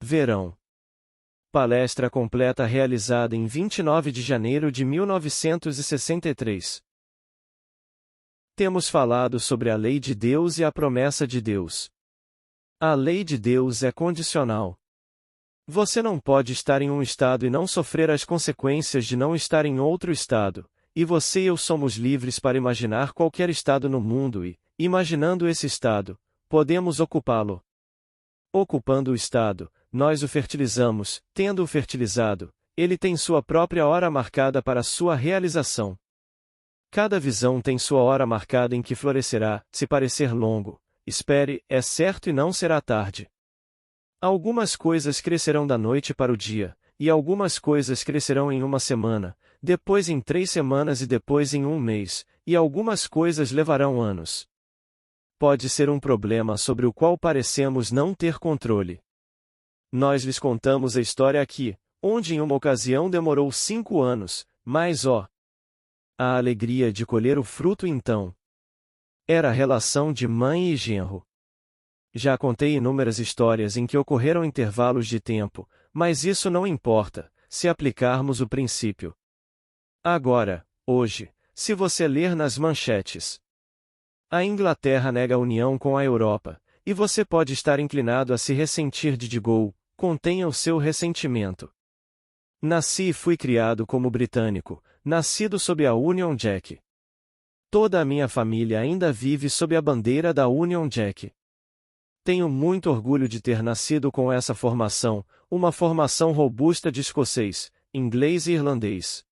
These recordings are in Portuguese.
Verão. Palestra completa realizada em 29 de janeiro de 1963. Temos falado sobre a lei de Deus e a promessa de Deus. A lei de Deus é condicional. Você não pode estar em um estado e não sofrer as consequências de não estar em outro estado, e você e eu somos livres para imaginar qualquer estado no mundo e, imaginando esse estado, podemos ocupá-lo. Ocupando o estado, nós o fertilizamos, tendo-o fertilizado, ele tem sua própria hora marcada para sua realização. Cada visão tem sua hora marcada em que florescerá, se parecer longo, espere, é certo e não será tarde. Algumas coisas crescerão da noite para o dia, e algumas coisas crescerão em uma semana, depois em 3 semanas e depois em 1 mês, e algumas coisas levarão anos. Pode ser um problema sobre o qual parecemos não ter controle. Nós lhes contamos a história aqui, onde em uma ocasião demorou 5 anos, mas a alegria de colher o fruto então. Era a relação de mãe e genro. Já contei inúmeras histórias em que ocorreram intervalos de tempo, mas isso não importa, se aplicarmos o princípio. Agora, hoje, se você ler nas manchetes, a Inglaterra nega a união com a Europa, e você pode estar inclinado a se ressentir de Gaulle, contenha o seu ressentimento. Nasci e fui criado como britânico, nascido sob a Union Jack. Toda a minha família ainda vive sob a bandeira da Union Jack. Tenho muito orgulho de ter nascido com essa formação, uma formação robusta de escocês, inglês e irlandês.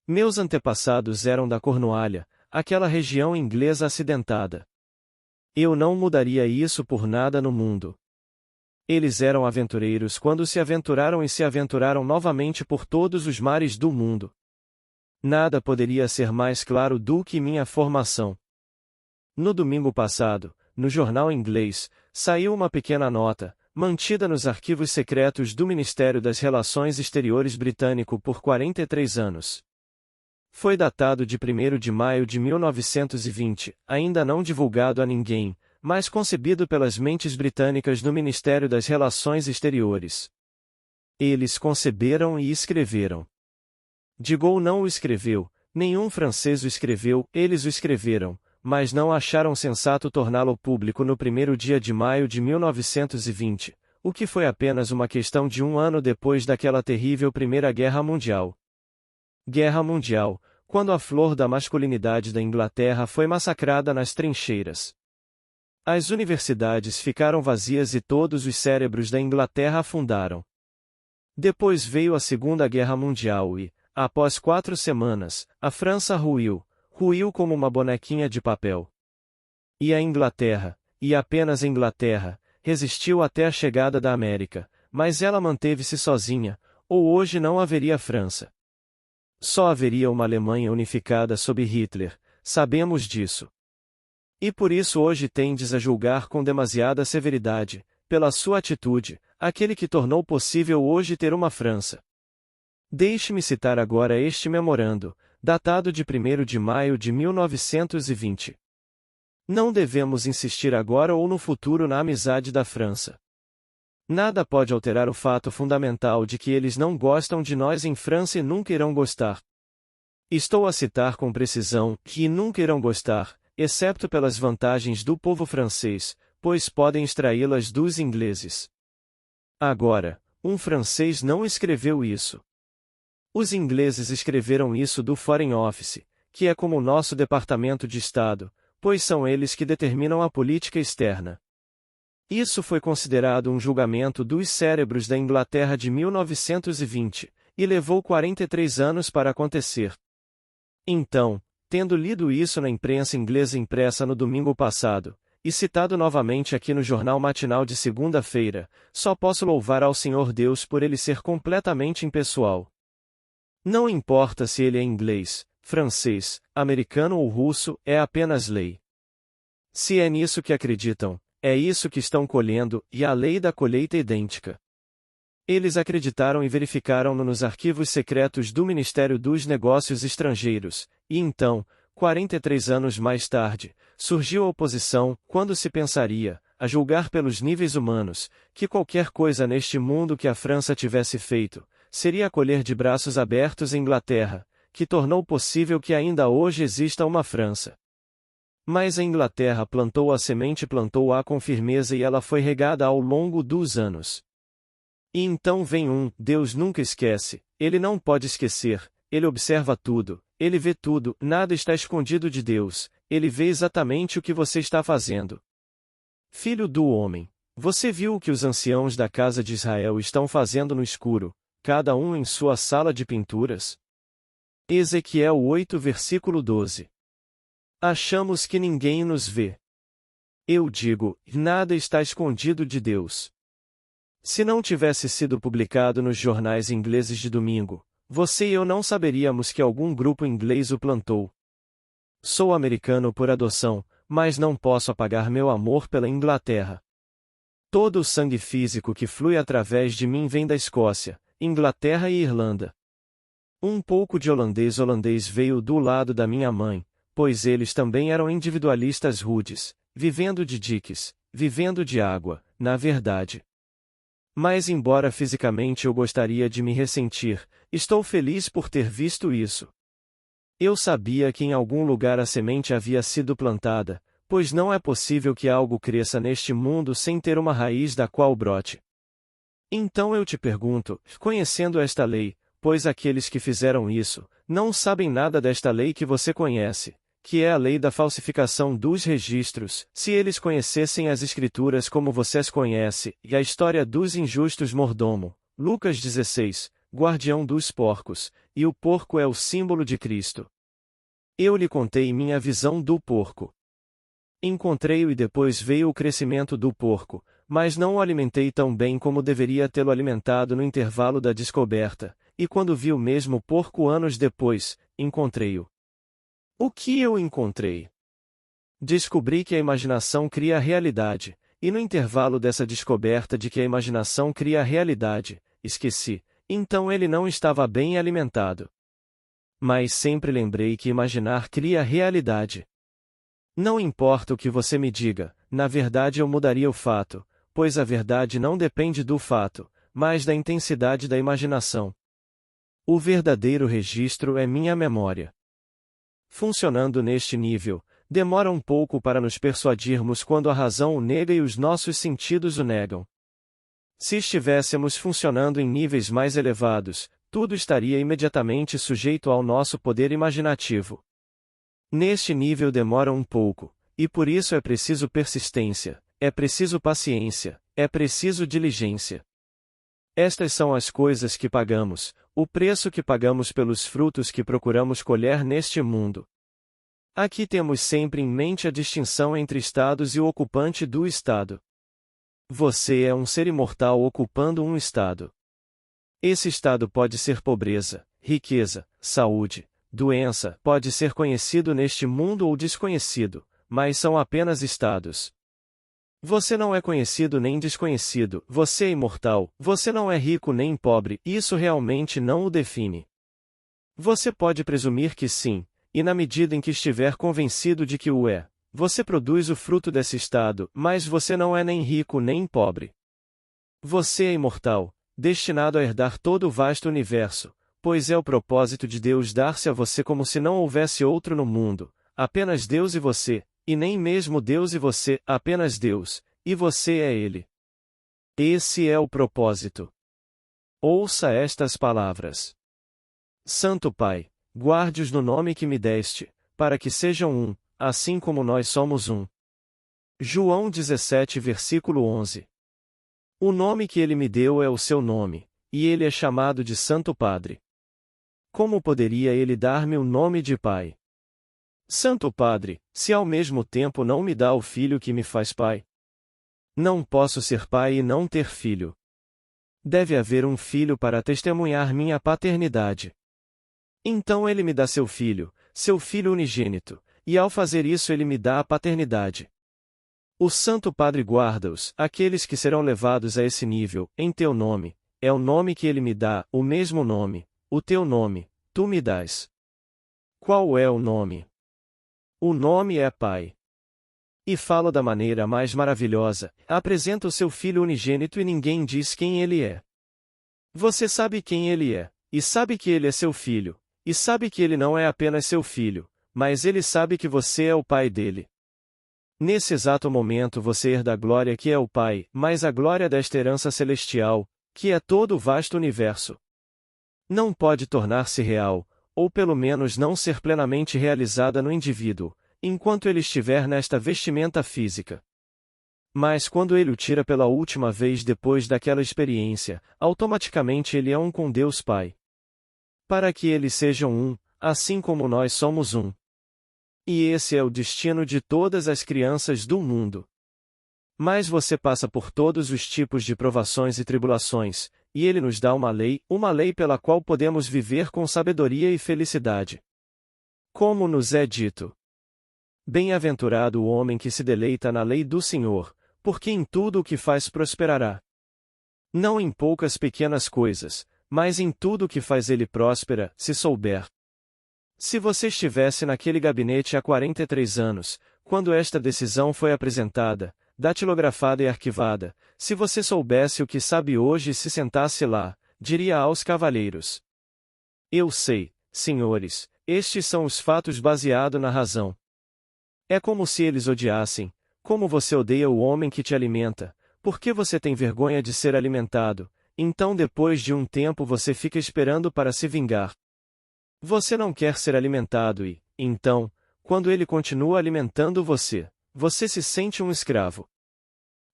Meus antepassados eram da Cornualha, aquela região inglesa acidentada. Eu não mudaria isso por nada no mundo. Eles eram aventureiros quando se aventuraram e se aventuraram novamente por todos os mares do mundo. Nada poderia ser mais claro do que minha formação. No domingo passado, no jornal inglês, saiu uma pequena nota, mantida nos arquivos secretos do Ministério das Relações Exteriores britânico por 43 anos. Foi datado de 1º de maio de 1920, ainda não divulgado a ninguém, mas concebido pelas mentes britânicas no Ministério das Relações Exteriores. Eles conceberam e escreveram. De Gaulle não o escreveu, nenhum francês o escreveu, eles o escreveram, mas não acharam sensato torná-lo público no 1º dia de maio de 1920, o que foi apenas uma questão de 1 ano depois daquela terrível Primeira Guerra Mundial. Guerra Mundial, quando a flor da masculinidade da Inglaterra foi massacrada nas trincheiras. As universidades ficaram vazias e todos os cérebros da Inglaterra afundaram. Depois veio a Segunda Guerra Mundial e, após 4 semanas, a França ruiu como uma bonequinha de papel. E a Inglaterra, e apenas a Inglaterra, resistiu até a chegada da América, mas ela manteve-se sozinha, ou hoje não haveria França. Só haveria uma Alemanha unificada sob Hitler, sabemos disso. E por isso hoje tendes a julgar com demasiada severidade, pela sua atitude, aquele que tornou possível hoje ter uma França. Deixe-me citar agora este memorando, datado de 1º de maio de 1920. Não devemos insistir agora ou no futuro na amizade da França. Nada pode alterar o fato fundamental de que eles não gostam de nós em França e nunca irão gostar. Estou a citar com precisão que nunca irão gostar, excepto pelas vantagens do povo francês, pois podem extraí-las dos ingleses. Agora, um francês não escreveu isso. Os ingleses escreveram isso do Foreign Office, que é como o nosso Departamento de Estado, pois são eles que determinam a política externa. Isso foi considerado um julgamento dos cérebros da Inglaterra de 1920, e levou 43 anos para acontecer. Então, tendo lido isso na imprensa inglesa impressa no domingo passado, e citado novamente aqui no jornal matinal de segunda-feira, só posso louvar ao Senhor Deus por ele ser completamente impessoal. Não importa se ele é inglês, francês, americano ou russo, é apenas lei. Se é nisso que acreditam, é isso que estão colhendo, e a lei da colheita é idêntica. Eles acreditaram e verificaram-no nos arquivos secretos do Ministério dos Negócios Estrangeiros, e então, 43 anos mais tarde, surgiu a oposição, quando se pensaria, a julgar pelos níveis humanos, que qualquer coisa neste mundo que a França tivesse feito, seria acolher de braços abertos a Inglaterra, que tornou possível que ainda hoje exista uma França. Mas a Inglaterra plantou a semente, plantou-a com firmeza, e ela foi regada ao longo dos anos. E então vem Deus nunca esquece, ele não pode esquecer, ele observa tudo, ele vê tudo, nada está escondido de Deus, ele vê exatamente o que você está fazendo. Filho do homem, você viu o que os anciãos da casa de Israel estão fazendo no escuro, cada um em sua sala de pinturas? Ezequiel 8, versículo 12. Achamos que ninguém nos vê. Eu digo, nada está escondido de Deus. Se não tivesse sido publicado nos jornais ingleses de domingo, você e eu não saberíamos que algum grupo inglês o plantou. Sou americano por adoção, mas não posso apagar meu amor pela Inglaterra. Todo o sangue físico que flui através de mim vem da Escócia, Inglaterra e Irlanda. Um pouco de holandês veio do lado da minha mãe, pois eles também eram individualistas rudes, vivendo de diques, vivendo de água, na verdade. Mas embora fisicamente eu gostaria de me ressentir, estou feliz por ter visto isso. Eu sabia que em algum lugar a semente havia sido plantada, pois não é possível que algo cresça neste mundo sem ter uma raiz da qual brote. Então eu te pergunto, conhecendo esta lei, pois aqueles que fizeram isso, não sabem nada desta lei que você conhece, que é a lei da falsificação dos registros, se eles conhecessem as Escrituras como você as conhece, e a história dos injustos mordomo, Lucas 16, guardião dos porcos, e o porco é o símbolo de Cristo. Eu lhe contei minha visão do porco. Encontrei-o e depois veio o crescimento do porco, mas não o alimentei tão bem como deveria tê-lo alimentado no intervalo da descoberta, e quando vi o mesmo porco anos depois, encontrei-o. O que eu encontrei? Descobri que a imaginação cria a realidade, e no intervalo dessa descoberta de que a imaginação cria a realidade, esqueci, então ele não estava bem alimentado. Mas sempre lembrei que imaginar cria a realidade. Não importa o que você me diga, na verdade eu mudaria o fato, pois a verdade não depende do fato, mas da intensidade da imaginação. O verdadeiro registro é minha memória. Funcionando neste nível, demora um pouco para nos persuadirmos quando a razão o nega e os nossos sentidos o negam. Se estivéssemos funcionando em níveis mais elevados, tudo estaria imediatamente sujeito ao nosso poder imaginativo. Neste nível demora um pouco, e por isso é preciso persistência, é preciso paciência, é preciso diligência. Estas são as coisas que pagamos, o preço que pagamos pelos frutos que procuramos colher neste mundo. Aqui temos sempre em mente a distinção entre estados e o ocupante do estado. Você é um ser imortal ocupando um estado. Esse estado pode ser pobreza, riqueza, saúde, doença, pode ser conhecido neste mundo ou desconhecido, mas são apenas estados. Você não é conhecido nem desconhecido, você é imortal, você não é rico nem pobre, isso realmente não o define. Você pode presumir que sim, e na medida em que estiver convencido de que o é, você produz o fruto desse estado, mas você não é nem rico nem pobre. Você é imortal, destinado a herdar todo o vasto universo, pois é o propósito de Deus dar-se a você como se não houvesse outro no mundo, apenas Deus e você, e nem mesmo Deus e você, apenas Deus, e você é Ele. Esse é o propósito. Ouça estas palavras. Santo Pai, guarde-os no nome que me deste, para que sejam um, assim como nós somos um. João 17, versículo 11. O nome que ele me deu é o seu nome, e ele é chamado de Santo Padre. Como poderia ele dar-me o nome de Pai? Santo Padre, se ao mesmo tempo não me dá o Filho que me faz Pai? Não posso ser pai e não ter filho. Deve haver um filho para testemunhar minha paternidade. Então ele me dá seu filho unigênito, e ao fazer isso ele me dá a paternidade. O Santo Padre guarda-os, aqueles que serão levados a esse nível, em teu nome, é o nome que ele me dá, o mesmo nome, o teu nome, tu me dás. Qual é o nome? O nome é Pai. E fala da maneira mais maravilhosa, apresenta o seu Filho unigênito e ninguém diz quem ele é. Você sabe quem ele é, e sabe que ele é seu filho, e sabe que ele não é apenas seu filho, mas ele sabe que você é o pai dele. Nesse exato momento você herda a glória que é o Pai, mas a glória desta herança celestial, que é todo o vasto universo. Não pode tornar-se real, ou pelo menos não ser plenamente realizada no indivíduo, enquanto ele estiver nesta vestimenta física. Mas quando ele o tira pela última vez depois daquela experiência, automaticamente ele é um com Deus Pai. Para que eles sejam um, assim como nós somos um. E esse é o destino de todas as crianças do mundo. Mas você passa por todos os tipos de provações e tribulações, e ele nos dá uma lei pela qual podemos viver com sabedoria e felicidade. Como nos é dito: bem-aventurado o homem que se deleita na lei do Senhor, porque em tudo o que faz prosperará. Não em poucas pequenas coisas, mas em tudo o que faz ele próspera, se souber. Se você estivesse naquele gabinete há 43 anos, quando esta decisão foi apresentada, datilografada e arquivada, se você soubesse o que sabe hoje e se sentasse lá, diria aos cavalheiros: eu sei, senhores, estes são os fatos baseados na razão. É como se eles odiassem, como você odeia o homem que te alimenta, porque você tem vergonha de ser alimentado, então depois de um tempo você fica esperando para se vingar. Você não quer ser alimentado e, então, quando ele continua alimentando você, você se sente um escravo.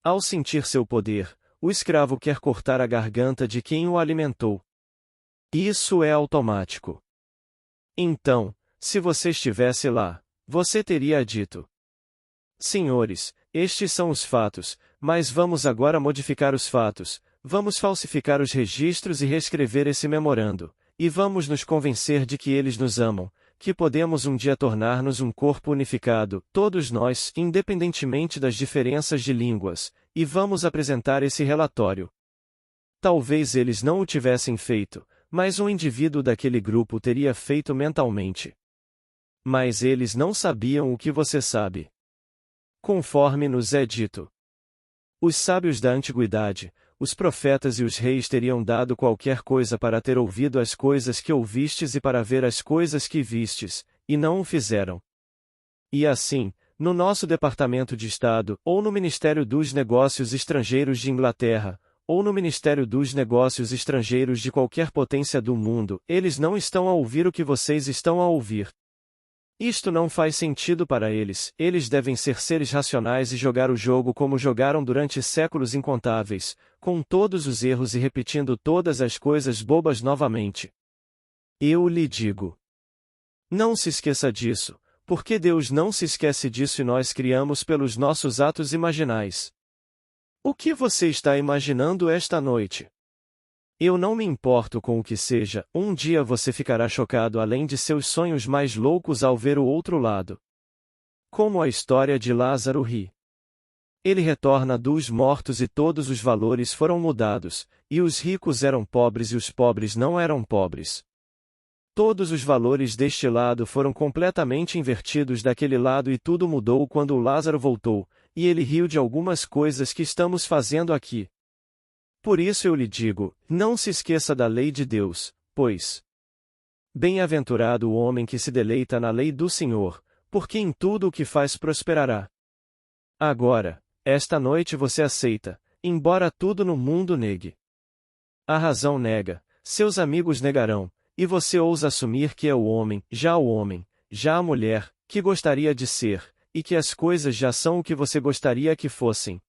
Ao sentir seu poder, o escravo quer cortar a garganta de quem o alimentou. Isso é automático. Então, se você estivesse lá, você teria dito: senhores, estes são os fatos, mas vamos agora modificar os fatos, vamos falsificar os registros e reescrever esse memorando. E vamos nos convencer de que eles nos amam, que podemos um dia tornar-nos um corpo unificado, todos nós, independentemente das diferenças de línguas, e vamos apresentar esse relatório. Talvez eles não o tivessem feito, mas um indivíduo daquele grupo teria feito mentalmente. Mas eles não sabiam o que você sabe. Conforme nos é dito. Os sábios da antiguidade, os profetas e os reis teriam dado qualquer coisa para ter ouvido as coisas que ouvistes e para ver as coisas que vistes, e não o fizeram. E assim, no nosso Departamento de Estado, ou no Ministério dos Negócios Estrangeiros de Inglaterra, ou no Ministério dos Negócios Estrangeiros de qualquer potência do mundo, eles não estão a ouvir o que vocês estão a ouvir. Isto não faz sentido para eles, eles devem ser seres racionais e jogar o jogo como jogaram durante séculos incontáveis, com todos os erros e repetindo todas as coisas bobas novamente. Eu lhe digo. Não se esqueça disso, porque Deus não se esquece disso e nós criamos pelos nossos atos imaginais. O que você está imaginando esta noite? Eu não me importo com o que seja, um dia você ficará chocado além de seus sonhos mais loucos ao ver o outro lado. Como a história de Lázaro ri. Ele retorna dos mortos e todos os valores foram mudados, e os ricos eram pobres e os pobres não eram pobres. Todos os valores deste lado foram completamente invertidos daquele lado e tudo mudou quando o Lázaro voltou, e ele riu de algumas coisas que estamos fazendo aqui. Por isso eu lhe digo, não se esqueça da lei de Deus, pois bem-aventurado o homem que se deleita na lei do Senhor, porque em tudo o que faz prosperará. Agora, esta noite você aceita, embora tudo no mundo negue. A razão nega, seus amigos negarão, e você ousa assumir que é o homem, já a mulher, que gostaria de ser, e que as coisas já são o que você gostaria que fossem.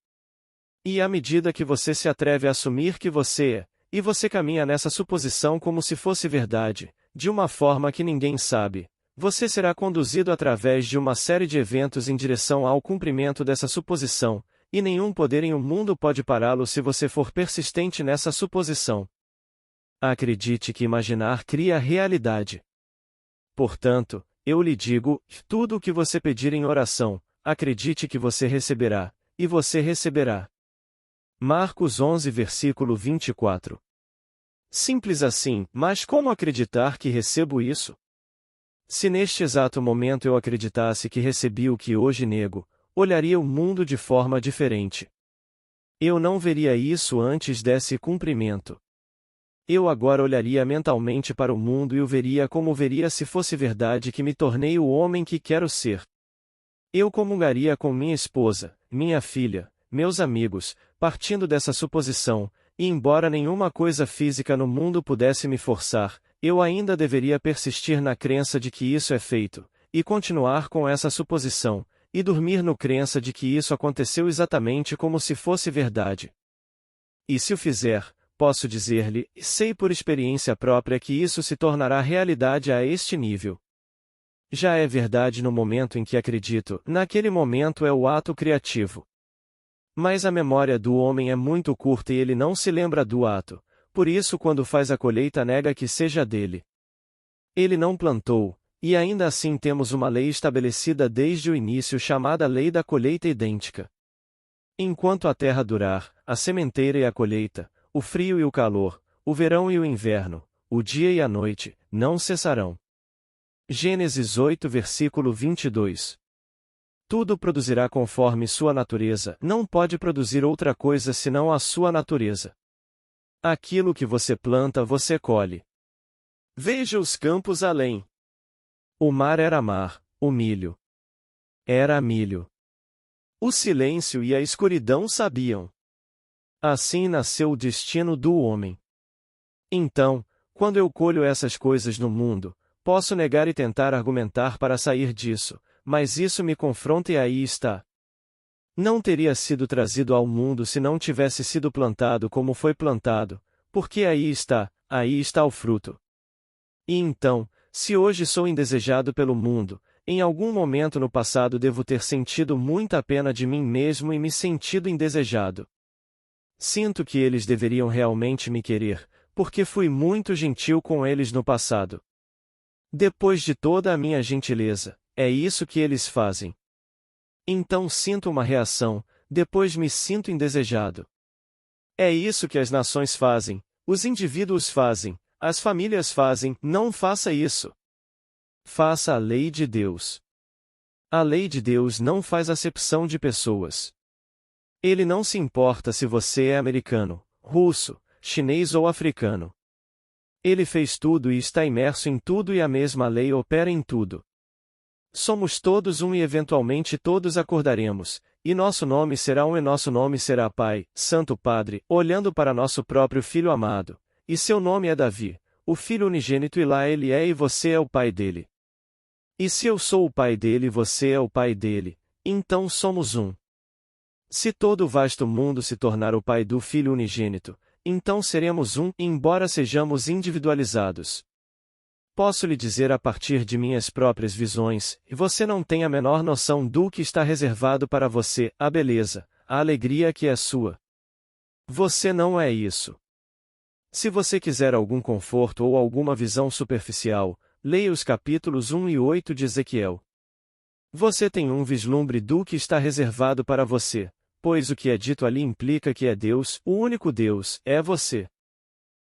E à medida que você se atreve a assumir que você é, e você caminha nessa suposição como se fosse verdade, de uma forma que ninguém sabe, você será conduzido através de uma série de eventos em direção ao cumprimento dessa suposição, e nenhum poder em o mundo pode pará-lo se você for persistente nessa suposição. Acredite que imaginar cria realidade. Portanto, eu lhe digo, tudo o que você pedir em oração, acredite que você receberá, e você receberá. Marcos 11 versículo 24. Simples assim, mas como acreditar que recebo isso? Se neste exato momento eu acreditasse que recebi o que hoje nego, olharia o mundo de forma diferente. Eu não veria isso antes desse cumprimento. Eu agora olharia mentalmente para o mundo e o veria como veria se fosse verdade que me tornei o homem que quero ser. Eu comungaria com minha esposa, minha filha, meus amigos, partindo dessa suposição, e embora nenhuma coisa física no mundo pudesse me forçar, eu ainda deveria persistir na crença de que isso é feito, e continuar com essa suposição, e dormir no crença de que isso aconteceu exatamente como se fosse verdade. E se o fizer, posso dizer-lhe, sei por experiência própria que isso se tornará realidade a este nível. Já é verdade no momento em que acredito, naquele momento é o ato criativo. Mas a memória do homem é muito curta e ele não se lembra do ato, por isso quando faz a colheita nega que seja dele. Ele não plantou, e ainda assim temos uma lei estabelecida desde o início chamada Lei da Colheita Idêntica. Enquanto a terra durar, a sementeira e a colheita, o frio e o calor, o verão e o inverno, o dia e a noite, não cessarão. Gênesis 8 versículo 22. Tudo produzirá conforme sua natureza, não pode produzir outra coisa senão a sua natureza. Aquilo que você planta você colhe. Veja os campos além. O mar era mar, o milho era milho. O silêncio e a escuridão sabiam. Assim nasceu o destino do homem. Então, quando eu colho essas coisas no mundo, posso negar e tentar argumentar para sair disso, mas isso me confronta e aí está. Não teria sido trazido ao mundo se não tivesse sido plantado como foi plantado, porque aí está o fruto. E então, se hoje sou indesejado pelo mundo, em algum momento no passado devo ter sentido muita pena de mim mesmo e me sentido indesejado. Sinto que eles deveriam realmente me querer, porque fui muito gentil com eles no passado. Depois de toda a minha gentileza, é isso que eles fazem. Então sinto uma reação, depois me sinto indesejado. É isso que as nações fazem, os indivíduos fazem, as famílias fazem, não faça isso. Faça a lei de Deus. A lei de Deus não faz acepção de pessoas. Ele não se importa se você é americano, russo, chinês ou africano. Ele fez tudo e está imerso em tudo e a mesma lei opera em tudo. Somos todos um e eventualmente todos acordaremos, e nosso nome será um e nosso nome será Pai, Santo Padre, olhando para nosso próprio Filho amado, e seu nome é Davi, o Filho unigênito e lá ele é e você é o Pai dele. E se eu sou o Pai dele e você é o Pai dele, então somos um. Se todo o vasto mundo se tornar o Pai do Filho unigênito, então seremos um, embora sejamos individualizados. Posso lhe dizer a partir de minhas próprias visões, e você não tem a menor noção do que está reservado para você, a beleza, a alegria que é sua. Você não é isso. Se você quiser algum conforto ou alguma visão superficial, leia os capítulos 1 e 8 de Ezequiel. Você tem um vislumbre do que está reservado para você, pois o que é dito ali implica que é Deus, o único Deus, é você.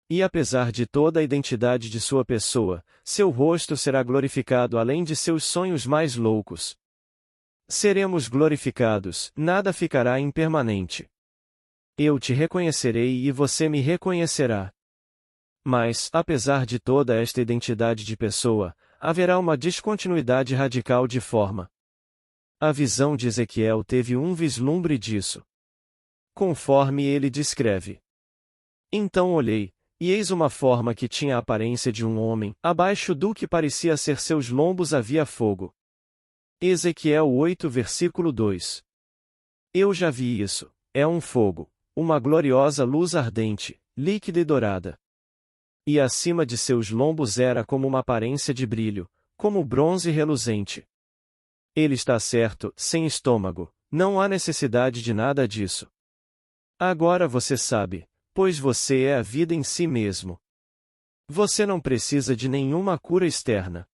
E apesar de toda a identidade de sua pessoa, seu rosto será glorificado além de seus sonhos mais loucos. Seremos glorificados, nada ficará impermanente. Eu te reconhecerei e você me reconhecerá. Mas, apesar de toda esta identidade de pessoa, haverá uma descontinuidade radical de forma. A visão de Ezequiel teve um vislumbre disso. Conforme ele descreve. Então olhei, e eis uma forma que tinha a aparência de um homem, abaixo do que parecia ser seus lombos havia fogo. Ezequiel 8 versículo 2. Eu já vi isso, é um fogo, uma gloriosa luz ardente, líquida e dourada. E acima de seus lombos era como uma aparência de brilho, como bronze reluzente. Ele está certo, sem estômago, não há necessidade de nada disso. Agora você sabe, pois você é a vida em si mesmo. Você não precisa de nenhuma cura externa.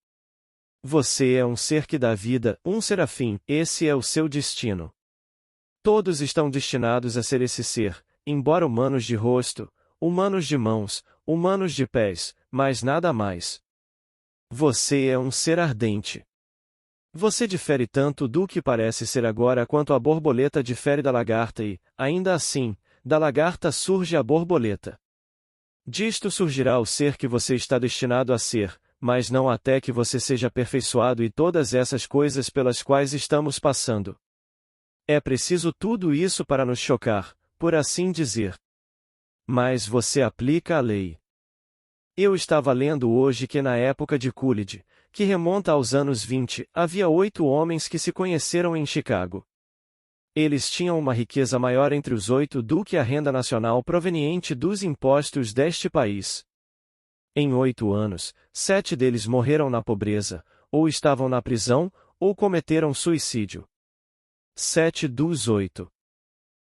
Você é um ser que dá vida, um serafim, esse é o seu destino. Todos estão destinados a ser esse ser, embora humanos de rosto, humanos de mãos, humanos de pés, mas nada mais. Você é um ser ardente. Você difere tanto do que parece ser agora quanto a borboleta difere da lagarta e, ainda assim, da lagarta surge a borboleta. Disto surgirá o ser que você está destinado a ser, mas não até que você seja aperfeiçoado e todas essas coisas pelas quais estamos passando. É preciso tudo isso para nos chocar, por assim dizer. Mas você aplica a lei. Eu estava lendo hoje que na época de Coolidge, que remonta aos anos 20, havia 8 homens que se conheceram em Chicago. Eles tinham uma riqueza maior entre os 8 do que a renda nacional proveniente dos impostos deste país. Em 8 anos, 7 deles morreram na pobreza, ou estavam na prisão, ou cometeram suicídio. 7 dos 8.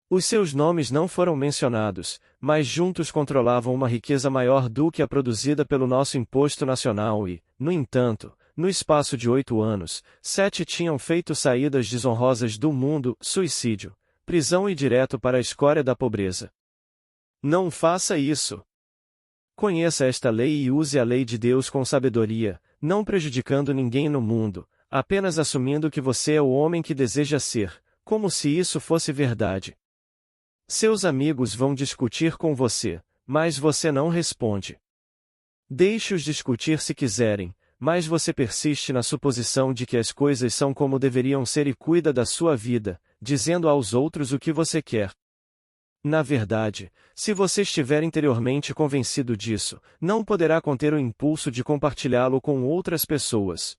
Os seus nomes não foram mencionados, mas juntos controlavam uma riqueza maior do que a produzida pelo nosso imposto nacional e, no entanto, no espaço de 8 anos, 7 tinham feito saídas desonrosas do mundo, suicídio, prisão e direto para a escória da pobreza. Não faça isso. Conheça esta lei e use a lei de Deus com sabedoria, não prejudicando ninguém no mundo, apenas assumindo que você é o homem que deseja ser, como se isso fosse verdade. Seus amigos vão discutir com você, mas você não responde. Deixe-os discutir se quiserem, mas você persiste na suposição de que as coisas são como deveriam ser e cuida da sua vida, dizendo aos outros o que você quer. Na verdade, se você estiver interiormente convencido disso, não poderá conter o impulso de compartilhá-lo com outras pessoas.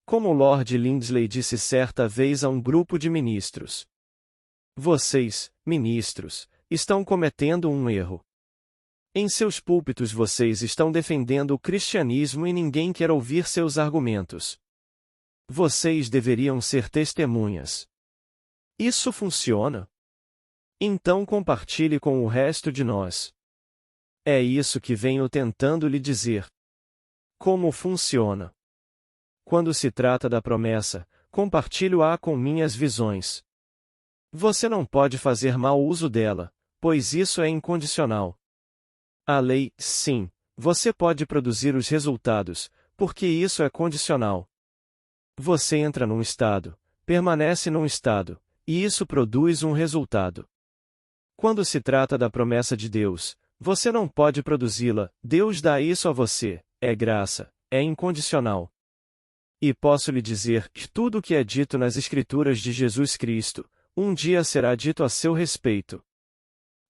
Como Lord Lindsley disse certa vez a um grupo de ministros: vocês, ministros, estão cometendo um erro. Em seus púlpitos vocês estão defendendo o cristianismo e ninguém quer ouvir seus argumentos. Vocês deveriam ser testemunhas. Isso funciona? Então compartilhe com o resto de nós. É isso que venho tentando lhe dizer. Como funciona? Quando se trata da promessa, compartilho-a com minhas visões. Você não pode fazer mau uso dela, pois isso é incondicional. A lei, sim, você pode produzir os resultados, porque isso é condicional. Você entra num estado, permanece num estado, e isso produz um resultado. Quando se trata da promessa de Deus, você não pode produzi-la, Deus dá isso a você, é graça, é incondicional. E posso lhe dizer que tudo o que é dito nas Escrituras de Jesus Cristo, um dia será dito a seu respeito.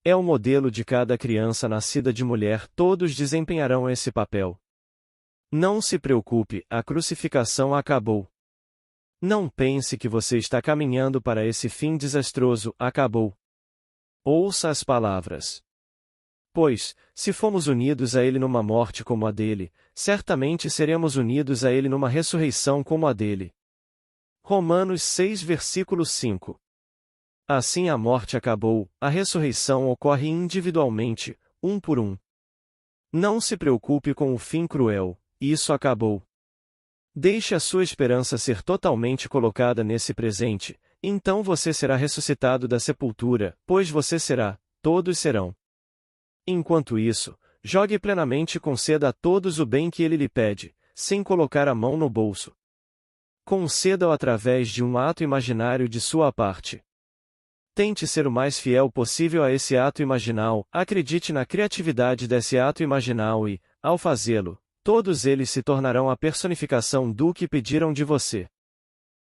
É o modelo de cada criança nascida de mulher, todos desempenharão esse papel. Não se preocupe, a crucificação acabou. Não pense que você está caminhando para esse fim desastroso, acabou. Ouça as palavras. Pois, se fomos unidos a Ele numa morte como a dele, certamente seremos unidos a Ele numa ressurreição como a dele. Romanos 6 versículo 5. Assim a morte acabou, a ressurreição ocorre individualmente, um por um. Não se preocupe com o fim cruel, isso acabou. Deixe a sua esperança ser totalmente colocada nesse presente, então você será ressuscitado da sepultura, pois você será, todos serão. Enquanto isso, jogue plenamente e conceda a todos o bem que ele lhe pede, sem colocar a mão no bolso. Conceda-o através de um ato imaginário de sua parte. Tente ser o mais fiel possível a esse ato imaginal, acredite na criatividade desse ato imaginal e, ao fazê-lo, todos eles se tornarão a personificação do que pediram de você.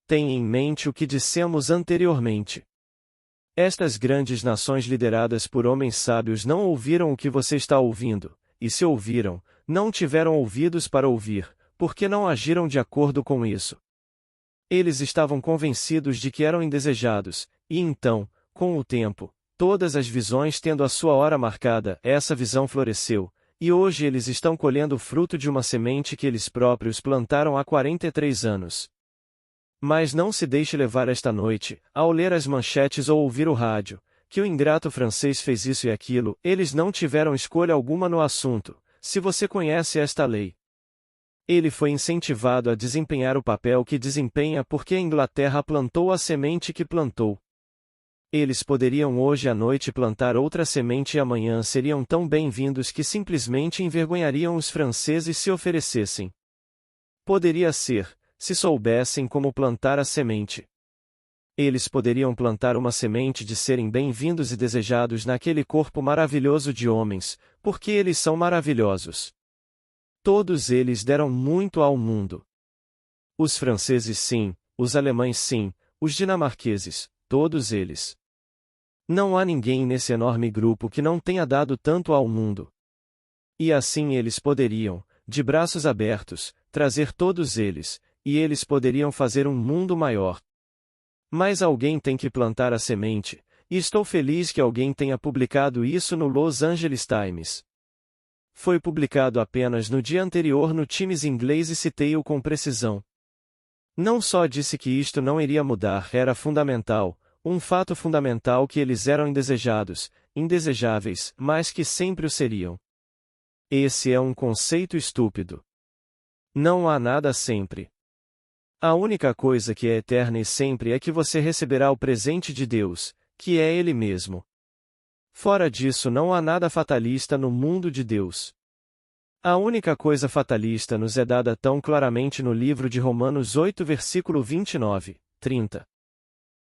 Tenha em mente o que dissemos anteriormente. Estas grandes nações lideradas por homens sábios não ouviram o que você está ouvindo, e se ouviram, não tiveram ouvidos para ouvir, porque não agiram de acordo com isso. Eles estavam convencidos de que eram indesejados, e então, com o tempo, todas as visões tendo a sua hora marcada, essa visão floresceu, e hoje eles estão colhendo o fruto de uma semente que eles próprios plantaram há 43 anos. Mas não se deixe levar esta noite, ao ler as manchetes ou ouvir o rádio, que o ingrato francês fez isso e aquilo, eles não tiveram escolha alguma no assunto, se você conhece esta lei. Ele foi incentivado a desempenhar o papel que desempenha porque a Inglaterra plantou a semente que plantou. Eles poderiam hoje à noite plantar outra semente e amanhã seriam tão bem-vindos que simplesmente envergonhariam os franceses se oferecessem. Poderia ser, se soubessem como plantar a semente. Eles poderiam plantar uma semente de serem bem-vindos e desejados naquele corpo maravilhoso de homens, porque eles são maravilhosos. Todos eles deram muito ao mundo. Os franceses sim, os alemães sim, os dinamarqueses, todos eles. Não há ninguém nesse enorme grupo que não tenha dado tanto ao mundo. E assim eles poderiam, de braços abertos, trazer todos eles, e eles poderiam fazer um mundo maior. Mas alguém tem que plantar a semente, e estou feliz que alguém tenha publicado isso no Los Angeles Times. Foi publicado apenas no dia anterior no Times inglês e citei-o com precisão. Não só disse que isto não iria mudar, era fundamental, um fato fundamental que eles eram indesejados, indesejáveis, mas que sempre o seriam. Esse é um conceito estúpido. Não há nada sempre. A única coisa que é eterna e sempre é que você receberá o presente de Deus, que é Ele mesmo. Fora disso não há nada fatalista no mundo de Deus. A única coisa fatalista nos é dada tão claramente no livro de Romanos 8 versículo 29, 30.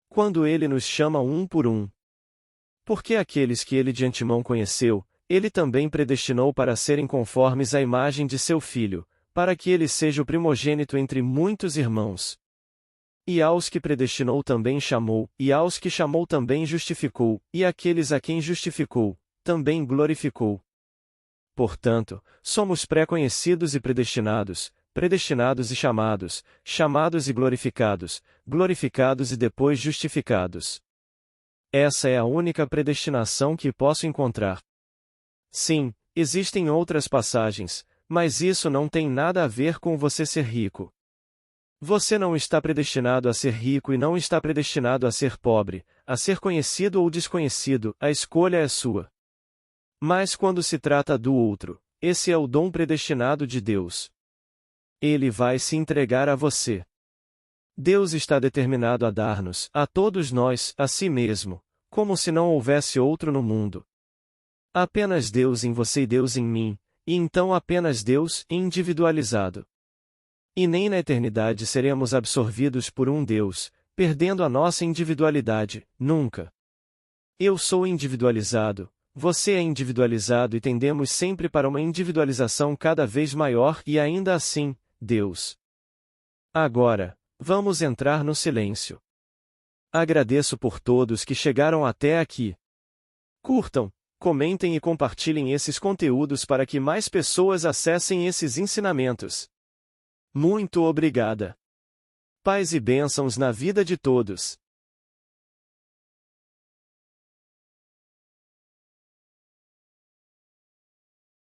Quando Ele nos chama um por um. Porque aqueles que Ele de antemão conheceu, Ele também predestinou para serem conformes à imagem de seu Filho, para que ele seja o primogênito entre muitos irmãos. E aos que predestinou também chamou, e aos que chamou também justificou, e aqueles a quem justificou, também glorificou. Portanto, somos pré-conhecidos e predestinados, predestinados e chamados, chamados e glorificados, glorificados e depois justificados. Essa é a única predestinação que posso encontrar. Sim, existem outras passagens, mas isso não tem nada a ver com você ser rico. Você não está predestinado a ser rico e não está predestinado a ser pobre, a ser conhecido ou desconhecido, a escolha é sua. Mas quando se trata do outro, esse é o dom predestinado de Deus. Ele vai se entregar a você. Deus está determinado a dar-nos, a todos nós, a si mesmo, como se não houvesse outro no mundo. Apenas Deus em você e Deus em mim, e então apenas Deus, individualizado. E nem na eternidade seremos absorvidos por um Deus, perdendo a nossa individualidade, nunca. Eu sou individualizado, você é individualizado e tendemos sempre para uma individualização cada vez maior e ainda assim, Deus. Agora, vamos entrar no silêncio. Agradeço por todos que chegaram até aqui. Curtam, comentem e compartilhem esses conteúdos para que mais pessoas acessem esses ensinamentos. Muito obrigada. Paz e bênçãos na vida de todos.